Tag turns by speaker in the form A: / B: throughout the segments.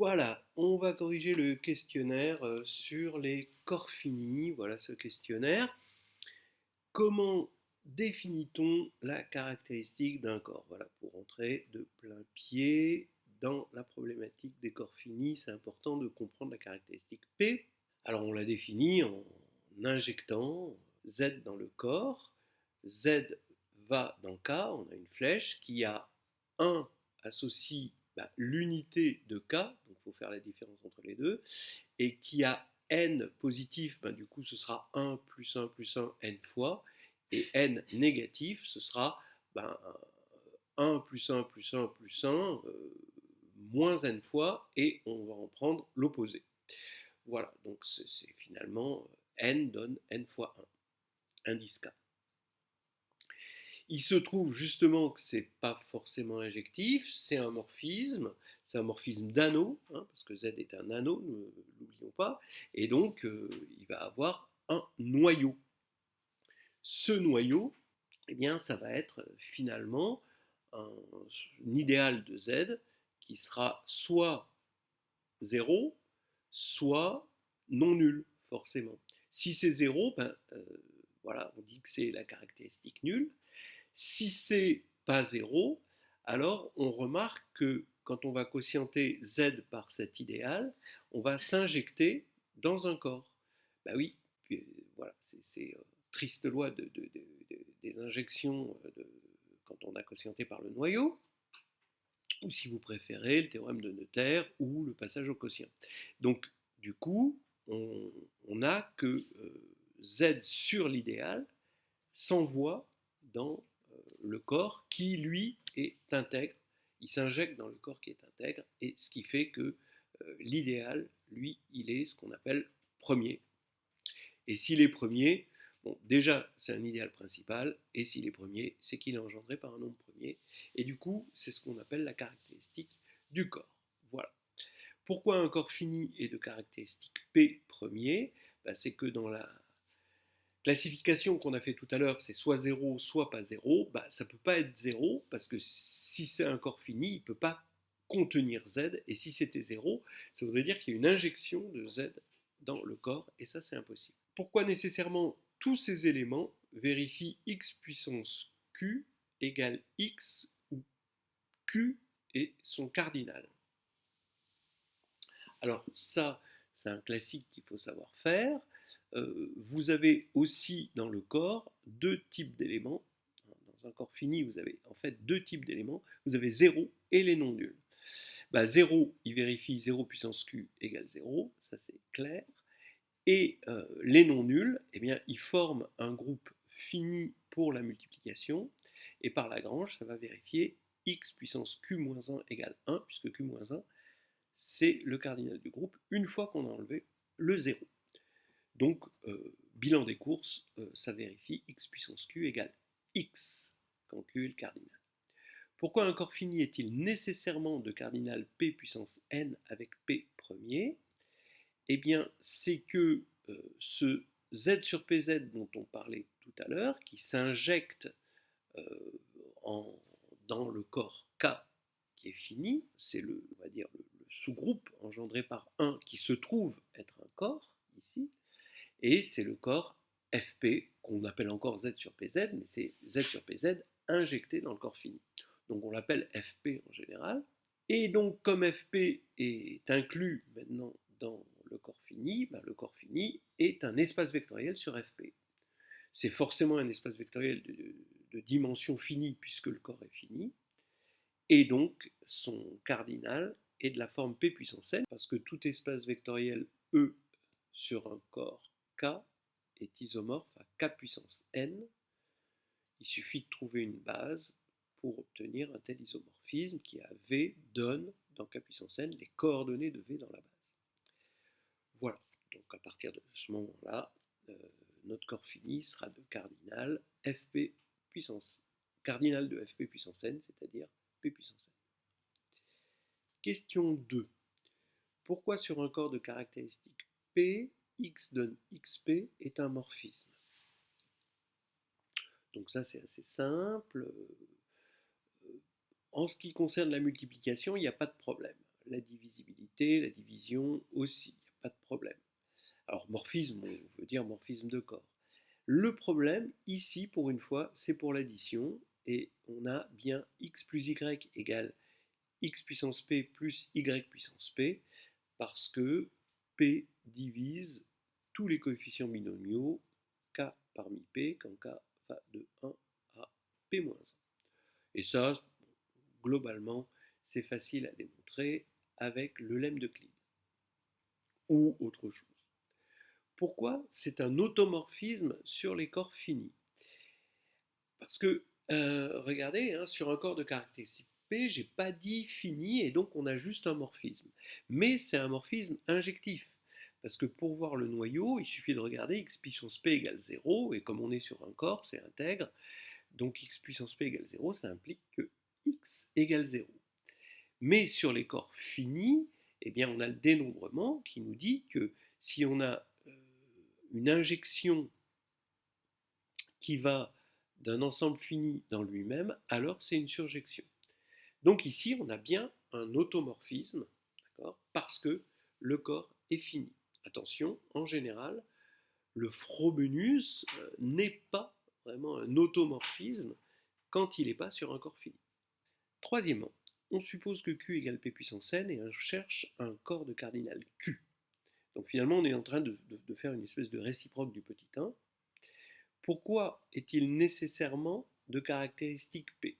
A: Voilà, on va corriger le questionnaire sur les corps finis. Voilà ce questionnaire. Comment définit-on la caractéristique d'un corps? Voilà, pour entrer de plein pied dans la problématique des corps finis, c'est important de comprendre la caractéristique P. Alors on la définit en injectant Z dans le corps. Z va dans K, on a une flèche qui a 1 associe l'unité de K, donc il faut faire la différence entre les deux, et qui a n positif, du coup ce sera 1 plus 1 plus 1 n fois, et n négatif, ce sera 1 plus 1 plus 1 plus 1 moins n fois, et on va en prendre l'opposé. Voilà, donc c'est finalement n donne n fois 1, indice K. Il se trouve justement que c'est pas forcément injectif, c'est un morphisme d'anneau, parce que Z est un anneau, ne l'oublions pas, et donc il va avoir un noyau. Ce noyau, eh bien, ça va être finalement un idéal de Z qui sera soit 0, soit non nul, forcément. Si c'est 0, voilà, on dit que c'est la caractéristique nulle. Si c'est pas 0, alors on remarque que quand on va quotienter Z par cet idéal, on va s'injecter dans un corps. Bah oui, voilà, c'est triste loi des injections quand on a quotienté par le noyau, ou si vous préférez, le théorème de Noether ou le passage au quotient. Donc, du coup, on a que Z sur l'idéal s'envoie dans le corps qui, lui, est intègre. Il s'injecte dans le corps qui est intègre, et ce qui fait que l'idéal, lui, il est ce qu'on appelle premier. Et s'il est premier, bon, déjà, c'est un idéal principal, et s'il est premier, c'est qu'il est engendré par un nombre premier. Et du coup, c'est ce qu'on appelle la caractéristique du corps. Voilà. Pourquoi un corps fini est de caractéristique P premier? C'est que dans la classification qu'on a fait tout à l'heure, c'est soit 0, soit pas 0, ça ne peut pas être 0, parce que si c'est un corps fini, il ne peut pas contenir Z, et si c'était 0, ça voudrait dire qu'il y a une injection de Z dans le corps, et ça c'est impossible. Pourquoi nécessairement tous ces éléments vérifient x puissance q égale x, où q est son cardinal? Alors ça, c'est un classique qu'il faut savoir faire. Vous avez aussi dans le corps deux types d'éléments. Dans un corps fini, vous avez en fait deux types d'éléments. Vous avez 0 et les non nuls. 0, il vérifie 0 puissance q égale 0, ça c'est clair. Et les non nuls, eh bien, ils forment un groupe fini pour la multiplication. Et par Lagrange, ça va vérifier x puissance q-1 égale 1, puisque q-1, c'est le cardinal du groupe, une fois qu'on a enlevé le 0. Donc, bilan des courses, ça vérifie x puissance q égale x, quand q est le cardinal. Pourquoi un corps fini est-il nécessairement de cardinal p puissance n avec p premier? Eh bien, c'est que ce z sur pz dont on parlait tout à l'heure, qui s'injecte dans le corps K qui est fini, c'est on va dire, le sous-groupe engendré par 1 qui se trouve être un corps, ici, et c'est le corps Fp, qu'on appelle encore Z sur Pz, mais c'est Z sur Pz injecté dans le corps fini. Donc on l'appelle Fp en général. Et donc comme Fp est inclus maintenant dans le corps fini, le corps fini est un espace vectoriel sur Fp. C'est forcément un espace vectoriel de dimension finie puisque le corps est fini. Et donc son cardinal est de la forme P puissance n, parce que tout espace vectoriel E sur un corps K est isomorphe à K puissance n. Il suffit de trouver une base pour obtenir un tel isomorphisme qui à V donne dans K puissance n les coordonnées de V dans la base. Voilà, donc à partir de ce moment-là, notre corps fini sera de cardinal Fp puissance, cardinal de Fp puissance n, c'est-à-dire P puissance n. Question 2. Pourquoi sur un corps de caractéristique P, x donne xp est un morphisme? Donc ça c'est assez simple. En ce qui concerne la multiplication, il n'y a pas de problème. la divisibilité, la division aussi, il n'y a pas de problème. Alors morphisme, on veut dire morphisme de corps. Le problème, ici, pour une fois, c'est pour l'addition, et on a bien x plus y égale x puissance p plus y puissance p, parce que p divise tous les coefficients binomiaux k parmi p quand k va de 1 à p-1. Et ça, globalement, c'est facile à démontrer avec le lemme d'Euclide ou autre chose. Pourquoi c'est un automorphisme sur les corps finis? Parce que, regardez, hein, sur un corps de caractéristique P, j'ai pas dit fini, et donc on a juste un morphisme. Mais c'est un morphisme injectif. Parce que pour voir le noyau, il suffit de regarder x puissance p égale 0, et comme on est sur un corps, c'est intègre, donc x puissance p égale 0, ça implique que x égale 0. Mais sur les corps finis, eh bien, on a le dénombrement qui nous dit que si on a une injection qui va d'un ensemble fini dans lui-même, alors c'est une surjection. Donc ici, on a bien un automorphisme, parce que le corps est fini. Attention, en général, le Frobenius n'est pas vraiment un automorphisme quand il n'est pas sur un corps fini. Troisièmement, on suppose que Q égale P puissance n et on cherche un corps de cardinal Q. Donc finalement, on est en train de faire une espèce de réciproque du petit 1. Pourquoi est-il nécessairement de caractéristique P?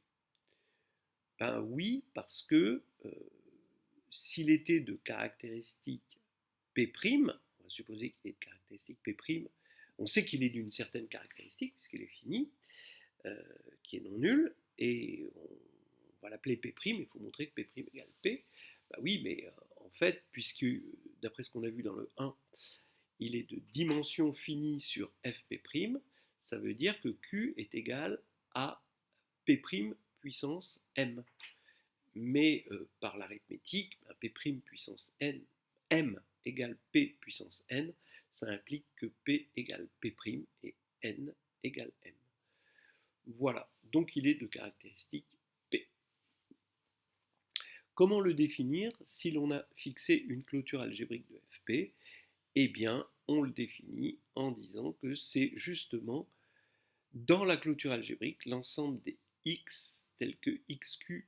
A: Ben oui, parce que s'il était de caractéristique P', on va supposer qu'il est de caractéristique P', on sait qu'il est d'une certaine caractéristique, puisqu'il est fini, qui est non nul, et on va l'appeler P', il faut montrer que P' égale P. Ben oui, mais en fait, puisque d'après ce qu'on a vu dans le 1, il est de dimension finie sur F'P', ça veut dire que Q est égal à P' puissance M. Mais par l'arithmétique, P' puissance n, M égale P puissance n, ça implique que P égale P' et n égale M. Voilà, donc il est de caractéristique P. Comment le définir si l'on a fixé une clôture algébrique de Fp? Eh bien, on le définit en disant que c'est justement dans la clôture algébrique l'ensemble des x tels que xq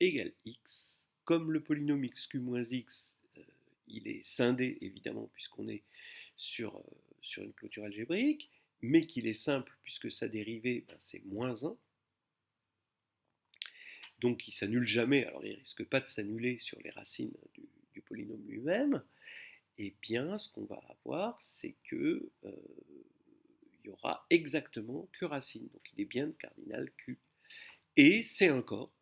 A: égale x. Comme le polynôme xq moins x, il est scindé évidemment puisqu'on est sur une clôture algébrique, mais qu'il est simple puisque sa dérivée c'est moins 1. Donc il ne s'annule jamais, alors il ne risque pas de s'annuler sur les racines du polynôme lui-même. Et bien ce qu'on va avoir, c'est que il y aura exactement Q racine. Donc il est bien de cardinal Q. Et c'est un corps.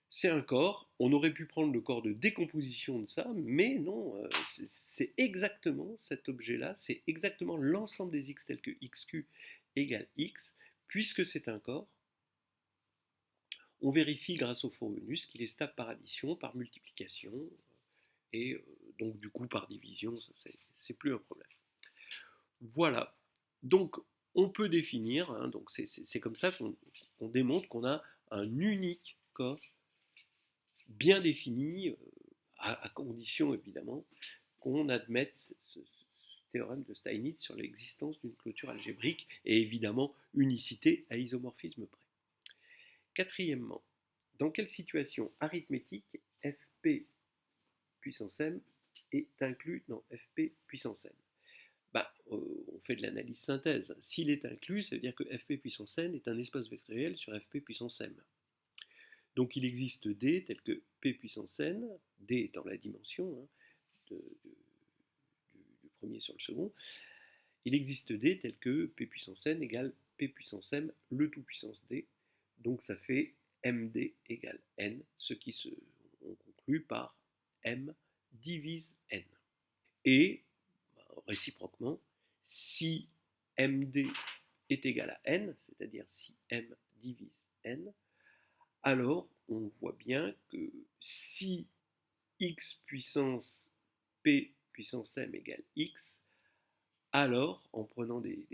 A: C'est un corps, on aurait pu prendre le corps de décomposition de ça, mais non, c'est exactement cet objet-là, c'est exactement l'ensemble des x tels que xq égale x, puisque c'est un corps, on vérifie grâce au Frobenius qu'il est stable par addition, par multiplication, et donc du coup par division, ça c'est plus un problème. Voilà, donc on peut définir, hein, donc c'est comme ça qu'on démontre qu'on a un unique corps bien défini, à condition évidemment qu'on admette ce théorème de Steinitz sur l'existence d'une clôture algébrique et évidemment unicité à isomorphisme près. Quatrièmement, dans quelle situation arithmétique Fp puissance m est inclus dans Fp puissance n? On fait de l'analyse synthèse. S'il est inclus, ça veut dire que Fp puissance n est un espace vectoriel sur Fp puissance m. Donc il existe D tel que P puissance n, D étant la dimension du premier sur le second, il existe D tel que P puissance n égale P puissance m, le tout puissance D, donc ça fait MD égale n, ce qui on conclut par M divise n. Et, réciproquement, si MD est égal à n, c'est-à-dire si M divise n, alors on voit bien que si x puissance p puissance m égale x, alors en prenant des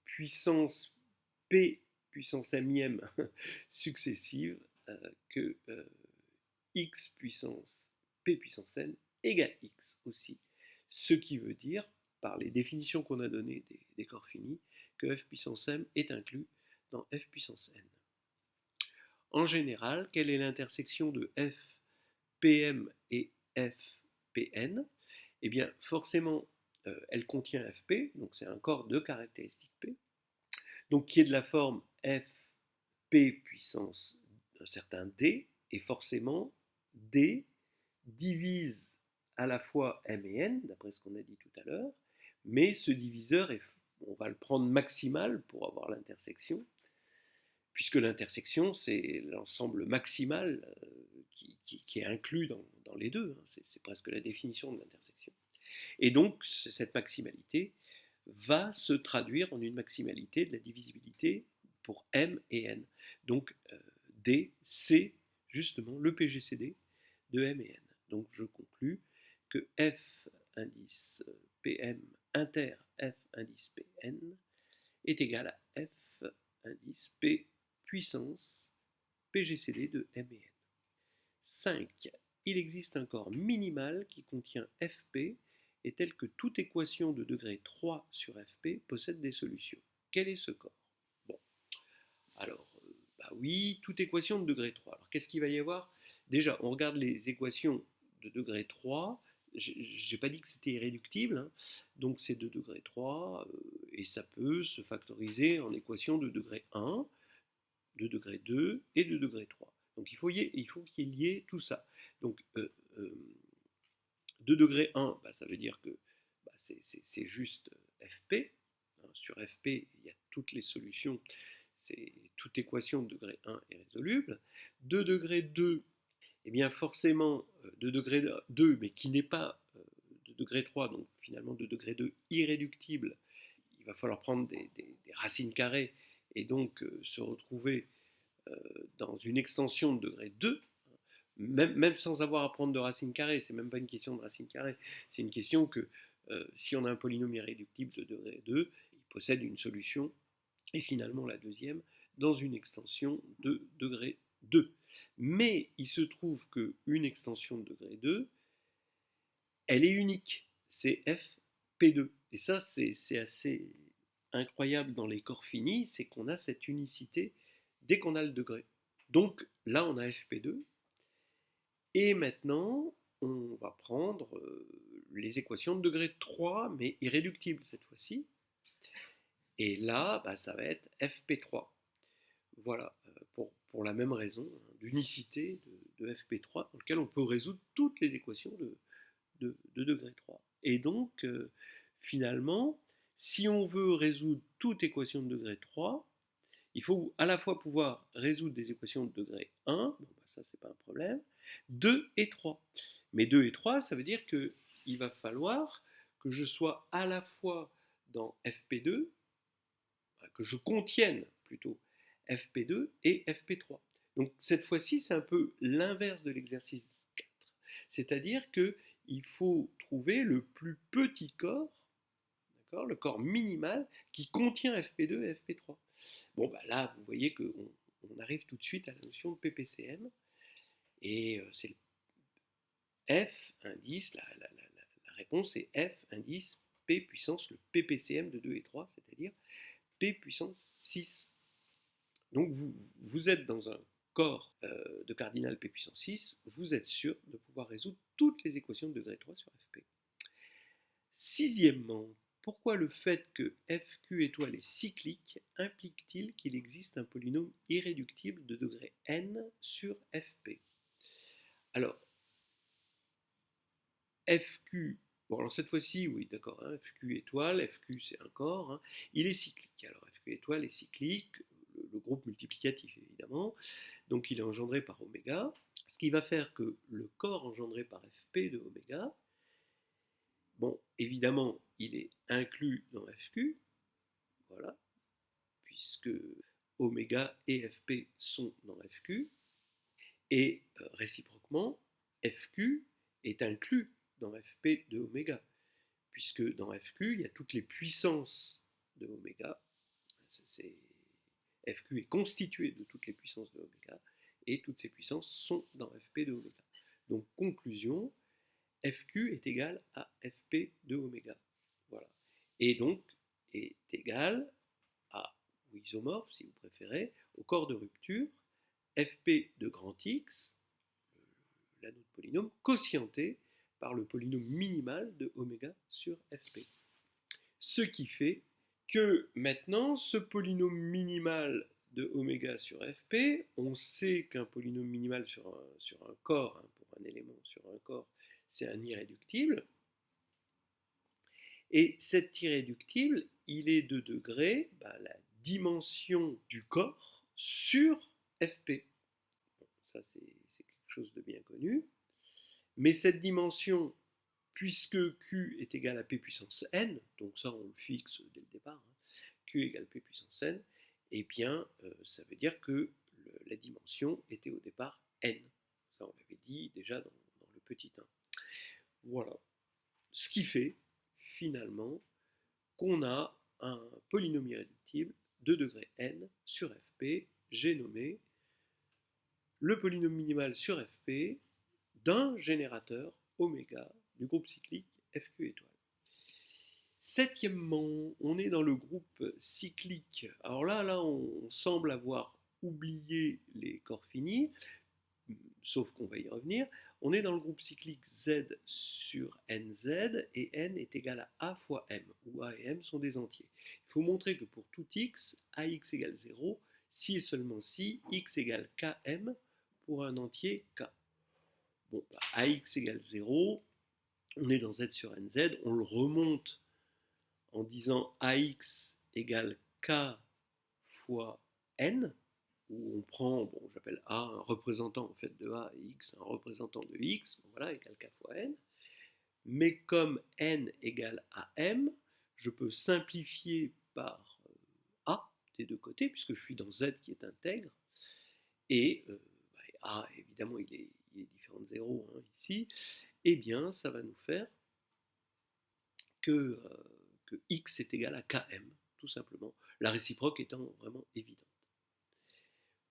A: puissances p puissance m successives, que x puissance p puissance n égale x aussi. Ce qui veut dire, par les définitions qu'on a données des corps finis, que f puissance m est inclus dans f puissance n. En général, quelle est l'intersection de f pm et f pn? Eh bien, forcément, elle contient fp, donc c'est un corps de caractéristique p, donc qui est de la forme f p puissance d'un certain d, et forcément, d divise à la fois m et n, d'après ce qu'on a dit tout à l'heure, mais ce diviseur, on va le prendre maximal pour avoir l'intersection, puisque l'intersection, c'est l'ensemble maximal qui est inclus dans les deux, hein, c'est presque la définition de l'intersection. Et donc, cette maximalité va se traduire en une maximalité de la divisibilité pour m et n. Donc, D, c'est justement le PGCD de m et n. Donc, je conclus que f indice pm inter f indice pn est égal à f indice p puissance PGCD de m et n. 5. Il existe un corps minimal qui contient fp et tel que toute équation de degré 3 sur fp possède des solutions. Quel est ce corps? Bon, alors, oui, toute équation de degré 3. Alors, qu'est-ce qu'il va y avoir? Déjà, on regarde les équations de degré 3. J'ai pas dit que c'était irréductible, hein. Donc c'est de degré 3, et ça peut se factoriser en équations de degré 1, de degré 2 et de degré 3. Donc il faut qu'il y ait tout ça. Donc de degré 1, ça veut dire que c'est juste fp. Sur fp, il y a toutes les solutions. Toute équation de degré 1 est résoluble. De degré 2, eh bien forcément, de degré 2, mais qui n'est pas de degré 3, donc finalement de degré 2 irréductible, il va falloir prendre des racines carrées et donc se retrouver dans une extension de degré 2, même sans avoir à prendre de racines carrées, c'est même pas une question de racines carrées, c'est une question que si on a un polynôme irréductible de degré 2, il possède une solution, et finalement la deuxième, dans une extension de degré 2. Mais il se trouve qu'une extension de degré 2, elle est unique, c'est fp2. Et ça, c'est assez incroyable dans les corps finis, c'est qu'on a cette unicité dès qu'on a le degré. Donc là, on a fp2, et maintenant, on va prendre les équations de degré 3, mais irréductibles cette fois-ci. Et là, ça va être fp3. Voilà, pour la même raison, d'unicité de fp3, dans lequel on peut résoudre toutes les équations de degré 3. Et donc, finalement, si on veut résoudre toute équation de degré 3, il faut à la fois pouvoir résoudre des équations de degré 1, ça c'est pas un problème, 2 et 3. Mais 2 et 3, ça veut dire qu'il va falloir que je sois à la fois dans fp2, que je contienne plutôt fp2 et fp3. Donc cette fois-ci, c'est un peu l'inverse de l'exercice 4. C'est-à-dire qu'il faut trouver le plus petit corps, le corps minimal, qui contient fp2 et fp3. Bon, là, vous voyez qu'on arrive tout de suite à la notion de PPCM, et c'est le F indice, la réponse est F indice P puissance le PPCM de 2 et 3, c'est-à-dire P puissance 6. Donc vous êtes dans un corps de cardinal P puissance 6, vous êtes sûr de pouvoir résoudre toutes les équations de degré 3 sur Fp. Sixièmement, pourquoi le fait que FQ étoile est cyclique implique-t-il qu'il existe un polynôme irréductible de degré n sur Fp? Alors, FQ, bon alors cette fois-ci, oui d'accord, FQ étoile, FQ c'est un corps, il est cyclique. Alors FQ étoile est cyclique, le groupe multiplicatif évidemment, donc il est engendré par oméga, ce qui va faire que le corps engendré par Fp de oméga, bon évidemment il est inclus dans FQ, voilà, puisque oméga et Fp sont dans FQ, et réciproquement, FQ est inclus dans Fp de oméga, puisque dans FQ, il y a toutes les puissances de oméga. FQ est constitué de toutes les puissances de oméga, et toutes ces puissances sont dans Fp de oméga. Donc conclusion, Fq est égal à Fp de oméga. Voilà. Et donc est égal à, ou isomorphe si vous préférez, au corps de rupture, Fp de grand X, l'anneau de polynôme, quotienté par le polynôme minimal de oméga sur Fp. Ce qui fait que maintenant, ce polynôme minimal de oméga sur Fp, on sait qu'un polynôme minimal sur un corps, hein, pour un élément sur un corps, c'est un irréductible. Et cet irréductible, il est de degré la dimension du corps sur Fp. Bon, ça, c'est quelque chose de bien connu. Mais cette dimension, puisque Q est égal à P puissance n, donc ça on le fixe dès le départ, hein, Q égale P puissance n, eh bien ça veut dire que la dimension était au départ n. Ça on l'avait dit déjà dans le petit 1. Voilà. Ce qui fait finalement qu'on a un polynôme irréductible de degré n sur Fp, j'ai nommé le polynôme minimal sur Fp d'un générateur oméga du groupe cyclique Fq étoile. Septièmement, on est dans le groupe cyclique. Alors là, on semble avoir oublié les corps finis, sauf qu'on va y revenir. On est dans le groupe cyclique Z sur NZ, et N est égal à A fois M, où A et M sont des entiers. Il faut montrer que pour tout X, AX égale 0, si et seulement si X égale KM pour un entier K. Bon, AX égale 0, on est dans Z sur NZ, on le remonte en disant AX égale K fois N, où on prend, bon, j'appelle A un représentant en fait de A et X un représentant de X, bon, voilà, égale K fois N. Mais comme N égale à M, je peux simplifier par A des deux côtés, puisque je suis dans Z qui est intègre, et A, évidemment, il est différent de 0 hein, ici, eh bien, ça va nous faire que X est égal à Km, tout simplement, la réciproque étant vraiment évidente.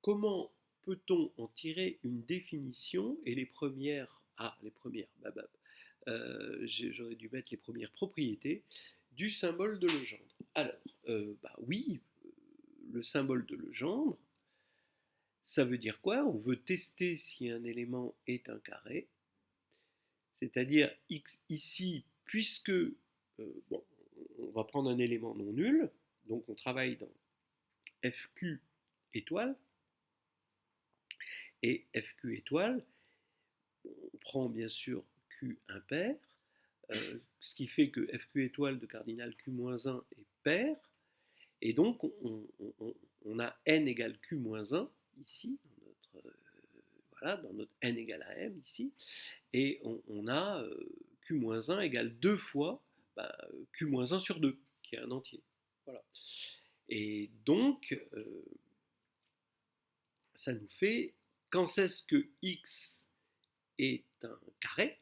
A: Comment peut-on en tirer une définition et les premières, j'aurais dû mettre les premières propriétés du symbole de Legendre. Alors, oui, le symbole de Legendre, ça veut dire quoi? On veut tester si un élément est un carré, c'est-à-dire X ici, puisque, bon, on va prendre un élément non nul, donc on travaille dans FQ étoile, et FQ étoile, on prend bien sûr Q impair, ce qui fait que FQ étoile de cardinal Q-1 est pair, et donc on a n égale Q-1 ici, dans notre n égale à m ici, et on a Q-1 égale 2 fois Q-1 sur 2, qui est un entier. Voilà. Et donc, ça nous fait, quand est-ce que X est un carré,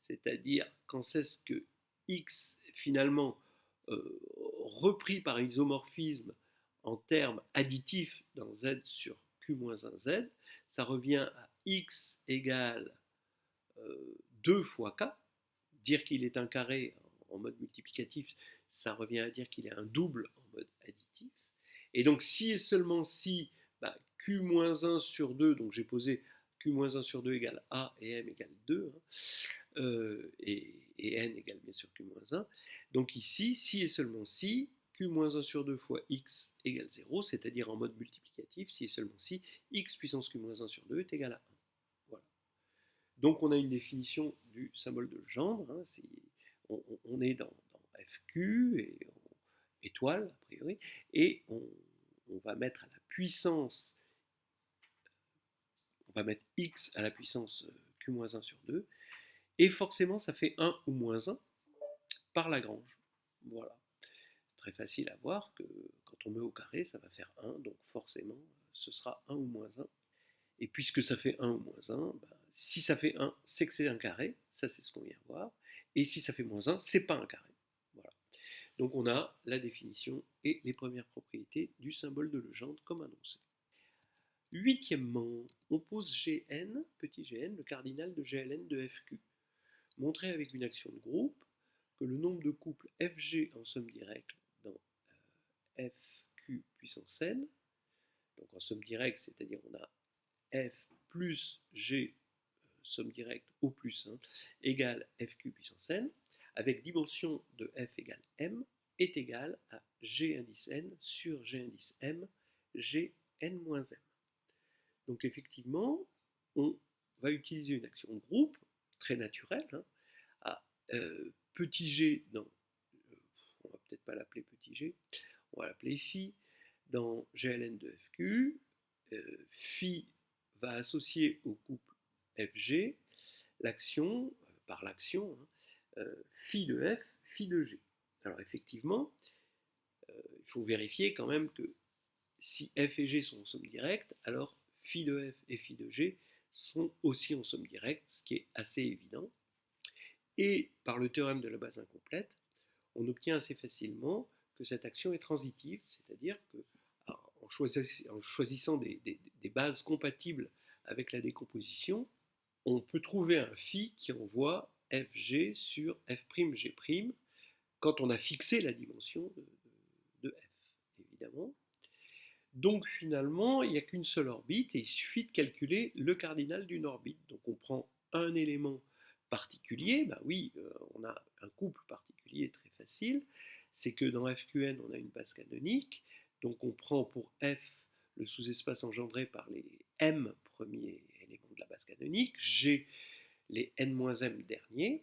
A: c'est-à-dire quand est-ce que X, finalement, repris par isomorphisme en termes additifs dans Z sur Q-1Z, ça revient à X égale 2 fois K. Dire qu'il est un carré en mode multiplicatif, ça revient à dire qu'il est un double en mode additif. Et donc, si et seulement si Q-1 sur 2, donc j'ai posé Q-1 sur 2 égale A et M égale 2, et N égale bien sûr Q-1. Donc ici, si et seulement si, Q-1 sur 2 fois X égale 0, c'est-à-dire en mode multiplicatif, si et seulement si, X puissance Q-1 sur 2 est égal à 1. Voilà. Donc on a une définition du symbole de Legendre, hein, on est dans FQ, et étoile, a priori, et on va mettre à la puissance, on va mettre X à la puissance Q-1 sur 2, et forcément ça fait 1 ou moins 1 par Lagrange. Voilà. Très facile à voir que quand on met au carré, ça va faire 1, donc forcément ce sera 1 ou moins 1. Et puisque ça fait 1 ou moins 1, si ça fait 1, c'est que c'est un carré, ça c'est ce qu'on vient de voir, et si ça fait moins 1, c'est pas un carré. Voilà. Donc on a la définition et les premières propriétés du symbole de Legendre comme annoncé. Huitièmement, on pose Gn, petit gn, le cardinal de Gln de Fq. Montrer avec une action de groupe que le nombre de couples Fg en somme directe dans Fq puissance n, donc en somme directe, c'est-à-dire on a F plus G somme directe au plus 1 égale Fq puissance n, avec dimension de F égale m, est égal à G indice n sur G indice m, Gn moins m. Donc effectivement, on va utiliser une action de groupe très naturelle, à petit g dans, on va peut-être pas l'appeler petit g, on va l'appeler phi, dans Gln de Fq, phi va associer au couple Fg l'action, par l'action, phi de F, phi de G. Alors effectivement, il faut vérifier quand même que si F et G sont en somme directe, alors phi de F et phi de G sont aussi en somme directe, ce qui est assez évident. Et par le théorème de la base incomplète, on obtient assez facilement que cette action est transitive, c'est-à-dire que en choisissant des bases compatibles avec la décomposition, on peut trouver un phi qui envoie Fg sur F'G' quand on a fixé la dimension de F, évidemment. Donc finalement, il n'y a qu'une seule orbite et il suffit de calculer le cardinal d'une orbite. Donc on prend un élément particulier, bah oui, on a un couple particulier très facile, c'est que dans Fqn, on a une base canonique, donc on prend pour F le sous-espace engendré par les m premiers éléments de la base canonique, G les n-m derniers,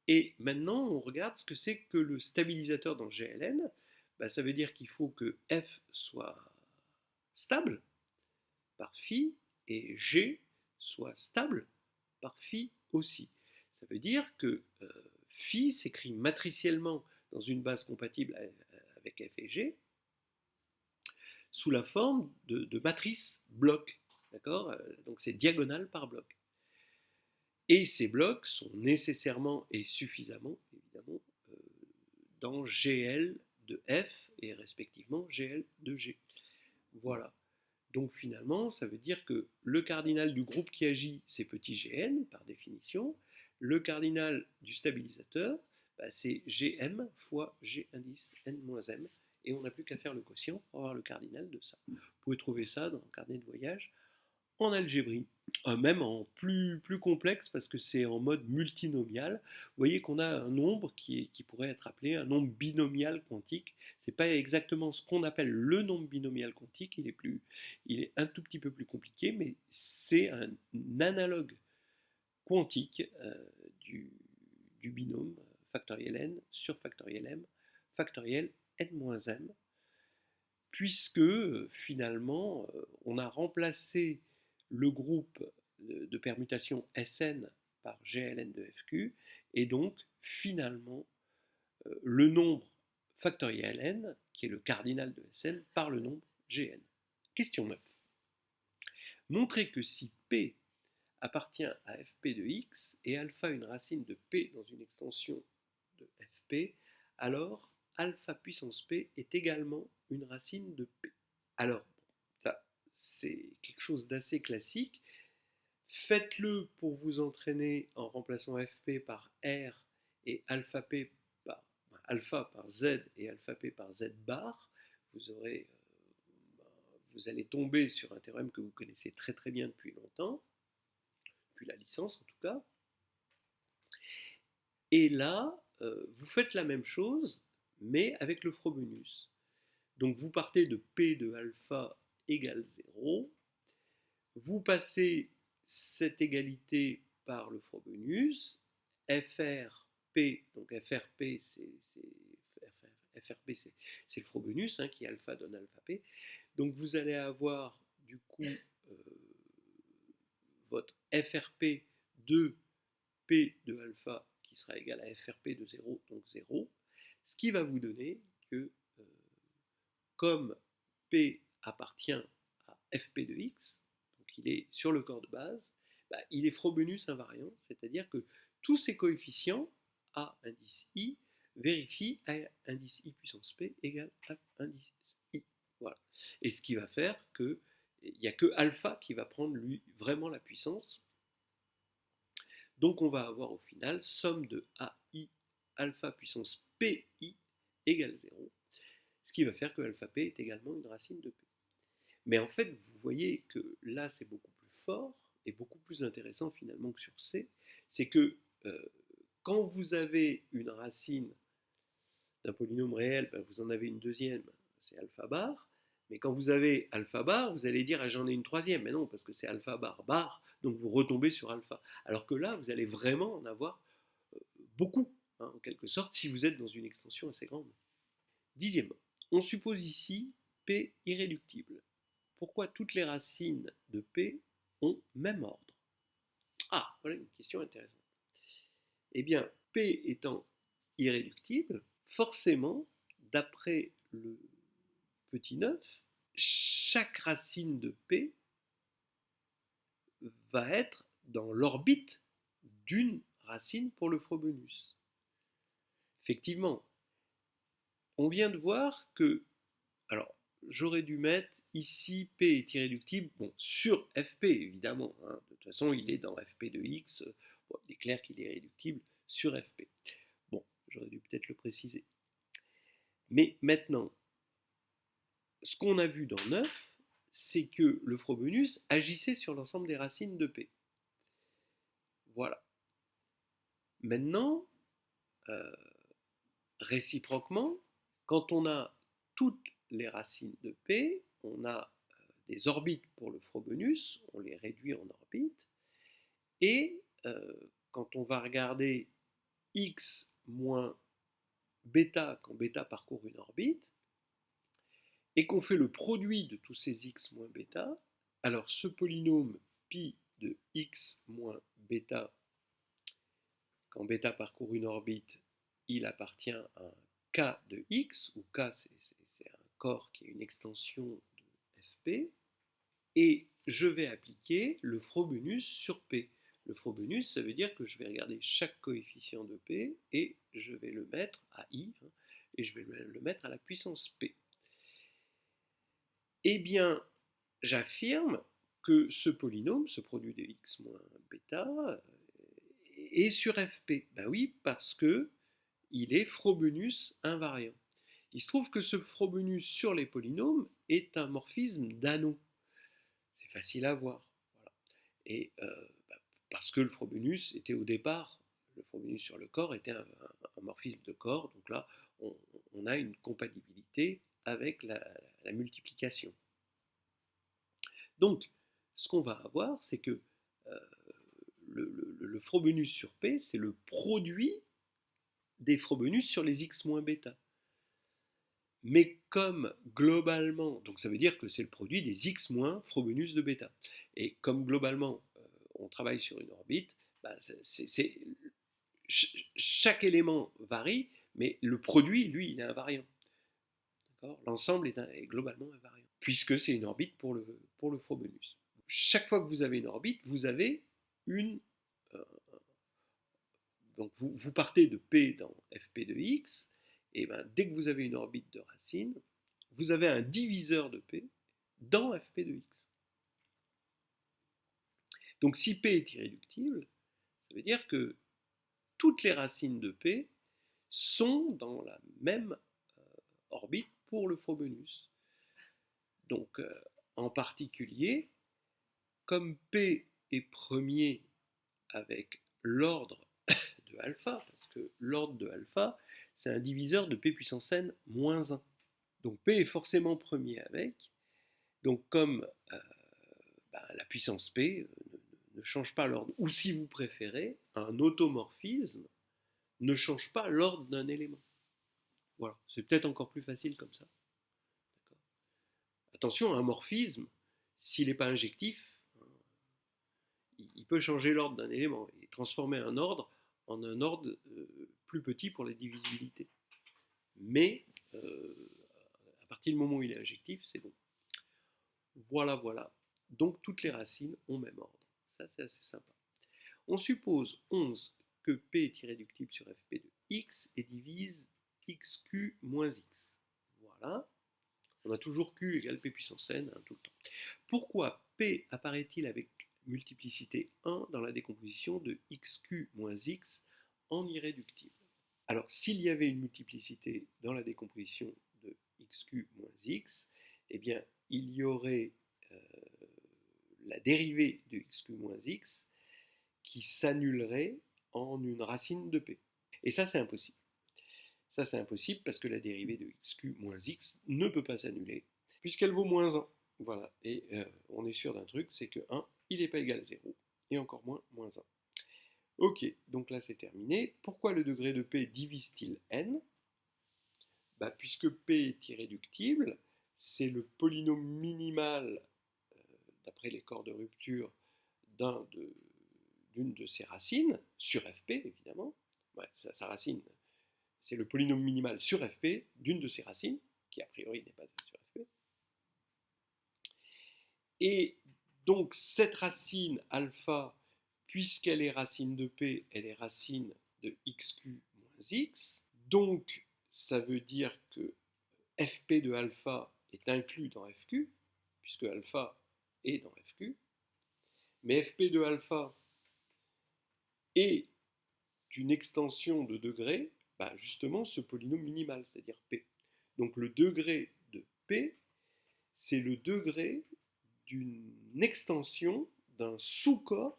A: et maintenant on regarde ce que c'est que le stabilisateur dans GLN. Bah, ça veut dire qu'il faut que F soit stable par phi et G soit stable par phi aussi. Ça veut dire que phi s'écrit matriciellement dans une base compatible avec F et G sous la forme de matrice bloc. D'accord? Donc c'est diagonal par bloc. Et ces blocs sont nécessairement et suffisamment, évidemment, dans GL de F et respectivement GL de G. Voilà. Donc finalement, ça veut dire que le cardinal du groupe qui agit, c'est petit gn, par définition. Le cardinal du stabilisateur, bah, c'est gm fois g indice n-m. Et on n'a plus qu'à faire le quotient pour avoir le cardinal de ça. Vous pouvez trouver ça dans le carnet de voyage en algébrie, même en plus complexe parce que c'est en mode multinomial. Vous voyez qu'on a un nombre qui pourrait être appelé un nombre binomial quantique. Ce n'est pas exactement ce qu'on appelle le nombre binomial quantique, il est un tout petit peu plus compliqué, mais c'est un analogue quantique du binôme factoriel n sur factoriel m factoriel n-m, puisque finalement on a remplacé le groupe de permutation Sn par Gln de Fq, et donc finalement le nombre factoriel n, qui est le cardinal de Sn, par le nombre Gn. Question 9. Montrer que si P appartient à Fp de x et alpha une racine de P dans une extension de Fp, alors alpha puissance P est également une racine de P. Alors, ça, c'est quelque chose d'assez classique. Faites-le pour vous entraîner en remplaçant Fp par R et alpha P par alpha par Z et alpha P par Z bar. Vous allez tomber sur un théorème que vous connaissez très très bien depuis longtemps, depuis la licence en tout cas. Et là, vous faites la même chose, mais avec le Frobenius. Donc vous partez de P de alpha égale 0, vous passez cette égalité par le Frobenius, FRP, donc FRP c'est le Frobenius, qui alpha donne alpha P, donc vous allez avoir du coup votre FRP de P de alpha qui sera égal à FRP de 0, donc 0, ce qui va vous donner que comme P appartient à Fp de x, donc il est sur le corps de base, bah, il est Frobenius invariant, c'est-à-dire que tous ces coefficients A indice I vérifient A indice I puissance P égale A indice I. Voilà. Et ce qui va faire que il n'y a que alpha qui va prendre lui vraiment la puissance. Donc on va avoir au final somme de AI alpha puissance PI égale 0, ce qui va faire que alpha P est également une racine de P. Mais en fait, vous voyez que là, c'est beaucoup plus fort et beaucoup plus intéressant finalement que sur C. C'est que euh, quand vous avez une racine d'un polynôme réel, ben, vous en avez une deuxième, c'est alpha bar. Mais quand vous avez alpha bar, vous allez dire ah, j'en ai une troisième. Mais non, parce que c'est alpha bar bar, donc vous retombez sur alpha. Alors que là, vous allez vraiment en avoir beaucoup, hein, en quelque sorte, si vous êtes dans une extension assez grande. Dixièmement, on suppose ici P irréductible. Pourquoi toutes les racines de P ont même ordre? Ah, voilà une question intéressante. Eh bien, P étant irréductible, forcément, d'après le petit 9, chaque racine de P va être dans l'orbite d'une racine pour le Frobenius. Effectivement, on vient de voir que, alors, j'aurais dû mettre ici P est irréductible, bon, sur Fp évidemment, hein, de toute façon il est dans Fp de x, bon, il est clair qu'il est irréductible sur Fp. Bon, j'aurais dû peut-être le préciser. Mais maintenant, ce qu'on a vu dans 9, c'est que le Frobenius agissait sur l'ensemble des racines de P. Voilà. Maintenant, euh, réciproquement, quand on a toutes les racines de P, on a des orbites pour le Frobenius, on les réduit en orbites, et quand on va regarder x moins bêta quand bêta parcourt une orbite, et qu'on fait le produit de tous ces x moins bêta, alors ce polynôme pi de x moins bêta quand bêta parcourt une orbite, il appartient à un k de x, où k c'est un corps qui est une extension de fp, et je vais appliquer le Frobenius sur P. Le Frobenius, ça veut dire que je vais regarder chaque coefficient de P et je vais le mettre à I, hein, et je vais le mettre à la puissance P. Eh bien, j'affirme que ce polynôme, ce produit de x moins bêta, est sur Fp. Ben oui, parce que il est Frobenius invariant. Il se trouve que ce Frobenius sur les polynômes est un morphisme d'anneau. C'est facile à voir. Voilà. Et parce que le Frobenius était au départ, le Frobenius sur le corps était un morphisme de corps, donc là on a une compatibilité avec la multiplication. Donc ce qu'on va avoir, c'est que euh, le Frobenius sur P, c'est le produit des Frobenius sur les x moins bêta. Mais comme globalement, donc ça veut dire que c'est le produit des x moins Frobenius de bêta. Et comme globalement on travaille sur une orbite, bah, chaque élément varie, mais le produit, lui, il est invariant. L'ensemble est globalement invariant, puisque c'est une orbite pour le Frobenius. Chaque fois que vous avez une orbite, vous avez une... Euh, donc vous partez de P dans Fp de x, et ben, dès que vous avez une orbite de racine, vous avez un diviseur de P dans Fp de x. Donc si P est irréductible, ça veut dire que toutes les racines de P sont dans la même orbite pour le Frobenius. Donc en particulier, comme P est premier avec l'ordre de alpha, parce que l'ordre de alpha, c'est un diviseur de P puissance n moins 1. Donc P est forcément premier avec. Donc comme la puissance P ne change pas l'ordre, ou si vous préférez, un automorphisme ne change pas l'ordre d'un élément. Voilà, c'est peut-être encore plus facile comme ça. Attention, un morphisme, s'il n'est pas injectif, il peut changer l'ordre d'un élément et transformer un ordre en un ordre plus petit pour la divisibilité. Mais à partir du moment où il est injectif, c'est bon. Voilà, voilà. Donc toutes les racines ont même ordre. Ça, c'est assez sympa. On suppose 11 que P est irréductible sur Fp de x et divise xq moins x. Voilà. On a toujours Q égale P puissance n, hein, tout le temps. Pourquoi P apparaît-il avec multiplicité 1 dans la décomposition de xq moins x en irréductible? Alors, s'il y avait une multiplicité dans la décomposition de xq moins x, eh bien, il y aurait euh, la dérivée de xq moins x qui s'annulerait en une racine de p. Et ça, c'est impossible. Ça, c'est impossible parce que la dérivée de xq moins x ne peut pas s'annuler, puisqu'elle vaut moins 1. Voilà, et on est sûr d'un truc, c'est que 1, il n'est pas égal à 0, et encore moins, moins 1. Ok, donc là c'est terminé. Pourquoi le degré de P divise-t-il n? Puisque P est irréductible, c'est le polynôme minimal, d'après les corps de rupture, d'une de ses racines, sur Fp évidemment. Ouais, sa racine, c'est le polynôme minimal sur Fp d'une de ses racines, qui a priori n'est pas sur Fp. Et donc cette racine alpha, puisqu'elle est racine de P, elle est racine de xq moins x. Donc ça veut dire que Fp de alpha est inclus dans Fq, puisque alpha est dans Fq. Mais Fp de alpha est une extension de degré, justement ce polynôme minimal, c'est-à-dire P. Donc le degré de P, c'est le degré d'une extension d'un sous-corps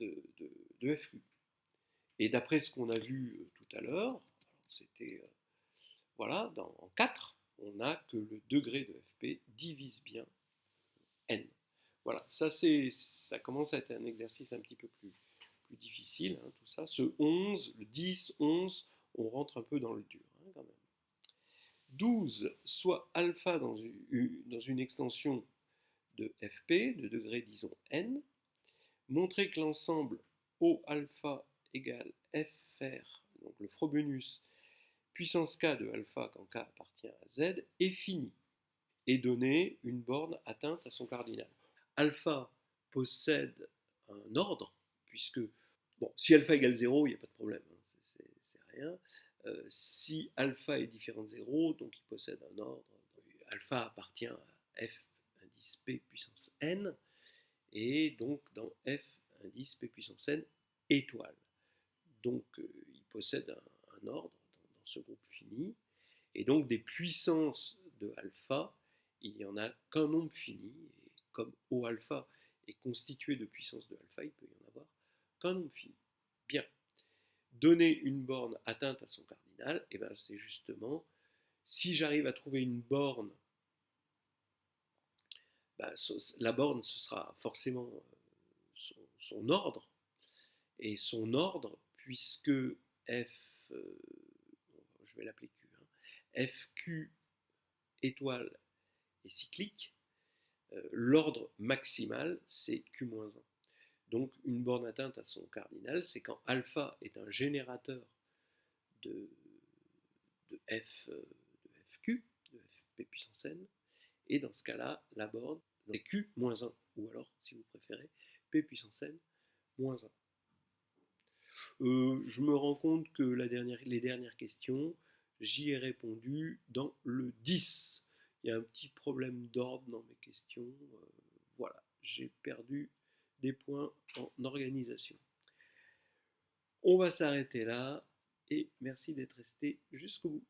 A: de FQ. Et d'après ce qu'on a vu tout à l'heure, c'était voilà, en 4, on a que le degré de FP divise bien N. Voilà, ça commence à être un exercice un petit peu plus difficile, hein, tout ça. Ce 11, le 10, 11, on rentre un peu dans le dur, hein, quand même. 12, soit alpha dans une extension de Fp, de degré, disons, n, montrer que l'ensemble O alpha égale Fr, donc le Frobenius, puissance k de alpha quand k appartient à z, est fini, et donner une borne atteinte à son cardinal. Alpha possède un ordre, puisque, bon, si alpha égale 0, il n'y a pas de problème, hein, c'est rien. Si alpha est différent de 0, donc il possède un ordre. Alpha appartient à f indice p puissance n, et donc dans f indice p puissance n étoile. Donc il possède un ordre dans ce groupe fini, et donc des puissances de alpha, il n'y en a qu'un nombre fini, et comme O alpha est constitué de puissances de alpha, il peut y en avoir qu'un nombre fini. Bien. Donner une borne atteinte à son cardinal, et ben c'est justement, si j'arrive à trouver une borne, la borne, ce sera forcément son ordre, et son ordre, puisque F, je vais l'appeler Q, hein, FQ étoile est cyclique, l'ordre maximal, c'est Q-1. Donc une borne atteinte à son cardinal, c'est quand alpha est un générateur de, FQ, de Fp puissance n, et dans ce cas-là, la borne est Q-1, ou alors, si vous préférez, P puissance n moins 1. Je me rends compte que les dernières questions, j'y ai répondu dans le 10. Il y a un petit problème d'ordre dans mes questions. Voilà, j'ai perdu des points en organisation. On va s'arrêter là et merci d'être resté jusqu'au bout.